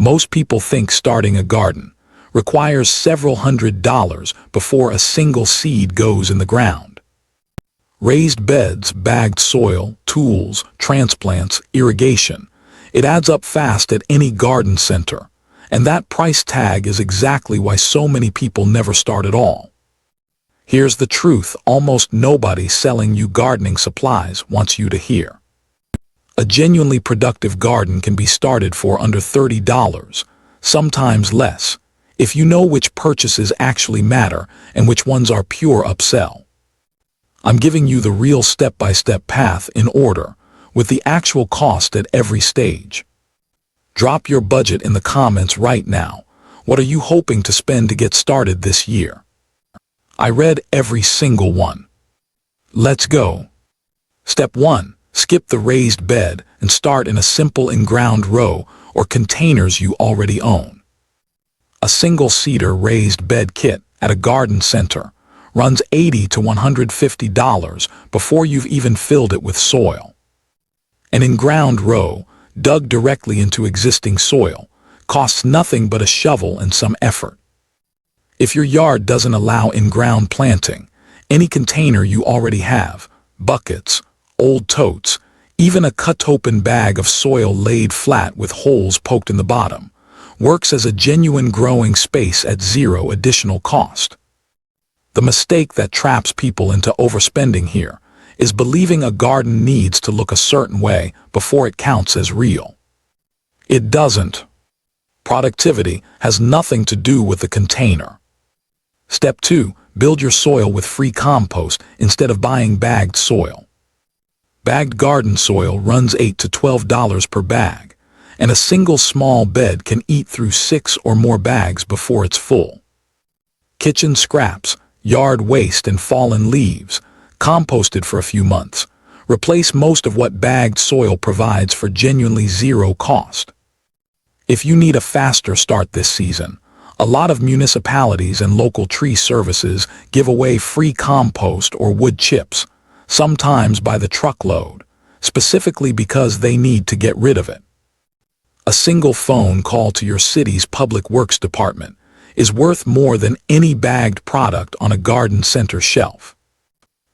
Most people think starting a garden requires several $100s before a single seed goes in the ground. Raised beds, bagged soil, tools, transplants, irrigation. It adds up fast at any garden center, and that price tag is exactly why so many people never start at all. Here's the truth almost nobody selling you gardening supplies wants you to hear. A genuinely productive garden can be started for under $30, sometimes less, if you know which purchases actually matter and which ones are pure upsell. I'm giving you the real step-by-step path in order, with the actual cost at every stage. Drop your budget in the comments right now. What are you hoping to spend to get started this year? I read every single one. Let's go. Step 1. Skip the raised bed and start in a simple in-ground row or containers you already own. A single cedar raised bed kit at a garden center runs $80 to $150 before you've even filled it with soil. An in-ground row, dug directly into existing soil, costs nothing but a shovel and some effort. If your yard doesn't allow in-ground planting, any container you already have, buckets, old totes, even a cut-open bag of soil laid flat with holes poked in the bottom, works as a genuine growing space at zero additional cost. The mistake that traps people into overspending here is believing a garden needs to look a certain way before it counts as real. It doesn't. Productivity has nothing to do with the container. Step 2. Build your soil with free compost instead of buying bagged soil. Bagged garden soil runs $8 to $12 per bag, and a single small bed can eat through 6 or more bags before it's full. Kitchen scraps, yard waste and fallen leaves, composted for a few months, replace most of what bagged soil provides for genuinely zero cost. If you need a faster start this season, a lot of municipalities and local tree services give away free compost or wood chips, sometimes by the truckload, specifically because they need to get rid of it. A single phone call to your city's public works department is worth more than any bagged product on a garden center shelf.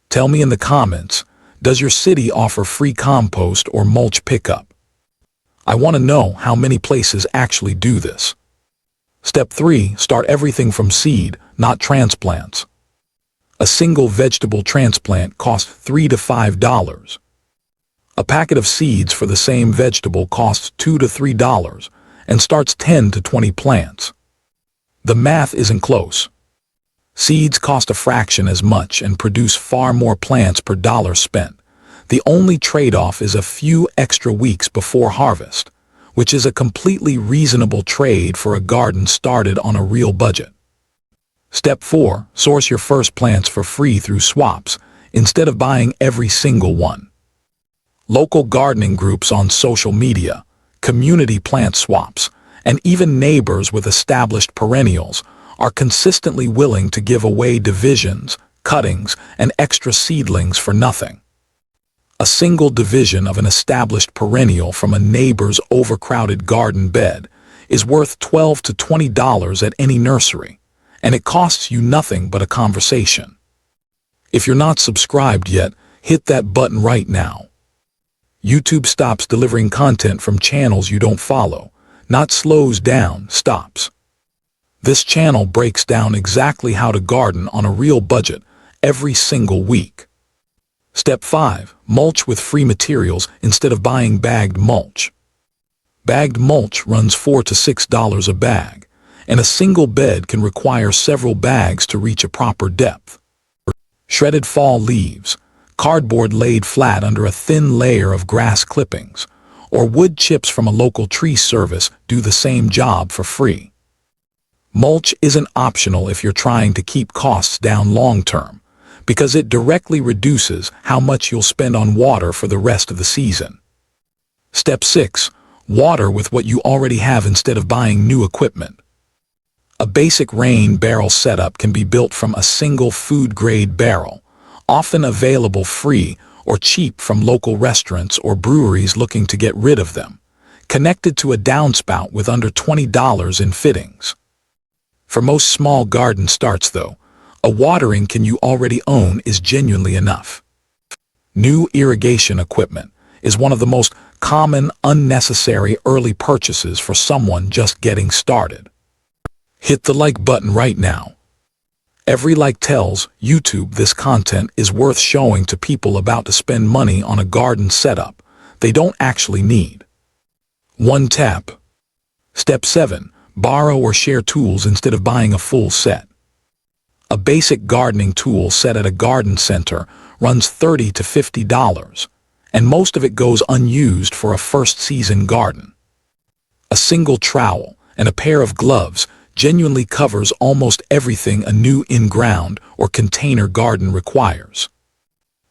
Tell me in the comments, does your city offer free compost or mulch pickup? I want to know how many places actually do this. Step 3. Start everything from seed, not transplants. A single vegetable transplant costs $3 to $5. A packet of seeds for the same vegetable costs $2 to $3 and starts 10 to 20 plants. The math isn't close. Seeds cost a fraction as much and produce far more plants per dollar spent. The only trade-off is a few extra weeks before harvest, which is a completely reasonable trade for a garden started on a real budget. Step 4. Source your first plants for free through swaps instead of buying every single one. Local gardening groups on social media, community plant swaps, and even neighbors with established perennials are consistently willing to give away divisions, cuttings, and extra seedlings for nothing. A single division of an established perennial from a neighbor's overcrowded garden bed is worth $12 to $20 at any nursery, and it costs you nothing but a conversation. If you're not subscribed yet, hit that button right now. YouTube stops delivering content from channels you don't follow, not slows down, stops. This channel breaks down exactly how to garden on a real budget every single week. Step 5. Mulch with free materials instead of buying bagged mulch. Bagged mulch runs $4 to $6 a bag, and a single bed can require several bags to reach a proper depth. Shredded fall leaves, cardboard laid flat under a thin layer of grass clippings, or wood chips from a local tree service do the same job for free. Mulch isn't optional if you're trying to keep costs down long-term, because it directly reduces how much you'll spend on water for the rest of the season. Step 6. Water with what you already have instead of buying new equipment. A basic rain barrel setup can be built from a single food-grade barrel, often available free or cheap from local restaurants or breweries looking to get rid of them, connected to a downspout with under $20 in fittings. For most small garden starts, though, a watering can you already own is genuinely enough. New irrigation equipment is one of the most common unnecessary early purchases for someone just getting started. Hit the like button right now. Every like tells YouTube this content is worth showing to people about to spend money on a garden setup they don't actually need. 1 tap. Step 7. Borrow or share tools instead of buying a full set. A basic gardening tool set at a garden center runs $30 to $50, and most of it goes unused for a first-season garden. A single trowel and a pair of gloves genuinely covers almost everything a new in-ground or container garden requires.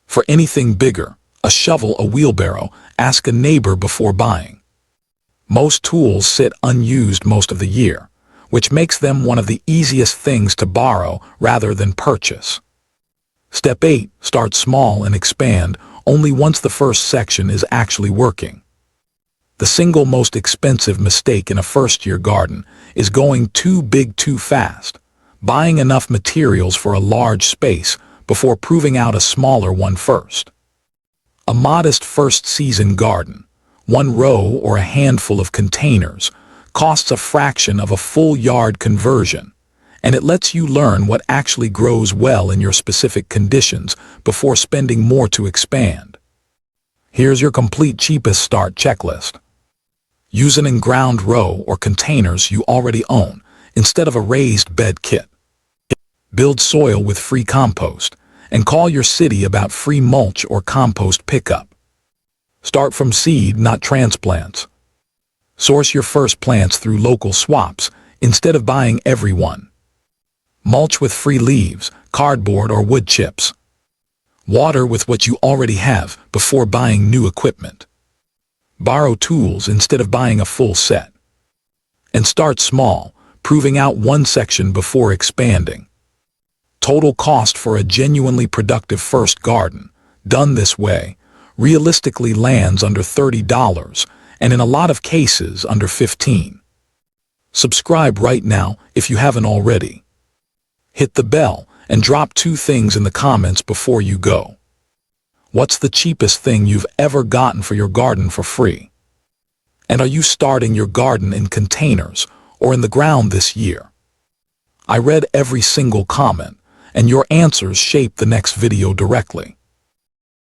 For anything bigger, a shovel, a wheelbarrow, ask a neighbor before buying. Most tools sit unused most of the year, which makes them one of the easiest things to borrow rather than purchase. Step 8. Start small and expand only once the first section is actually working. The single most expensive mistake in a first-year garden is going too big too fast, buying enough materials for a large space before proving out a smaller one first. A modest first-season garden, 1 row or a handful of containers, costs a fraction of a full yard conversion, and it lets you learn what actually grows well in your specific conditions before spending more to expand. Here's your complete cheapest start checklist. Use an in-ground row or containers you already own instead of a raised bed kit. Build soil with free compost and call your city about free mulch or compost pickup. Start from seed, not transplants. Source your first plants through local swaps instead of buying every one. Mulch with free leaves, cardboard, or wood chips. Water with what you already have before buying new equipment. Borrow tools instead of buying a full set. And start small, proving out one section before expanding. Total cost for a genuinely productive first garden, done this way, realistically lands under $30, and in a lot of cases under $15. Subscribe right now if you haven't already. Hit the bell and drop 2 things in the comments before you go. What's the cheapest thing you've ever gotten for your garden for free? And are you starting your garden in containers or in the ground this year? I read every single comment, and your answers shape the next video directly.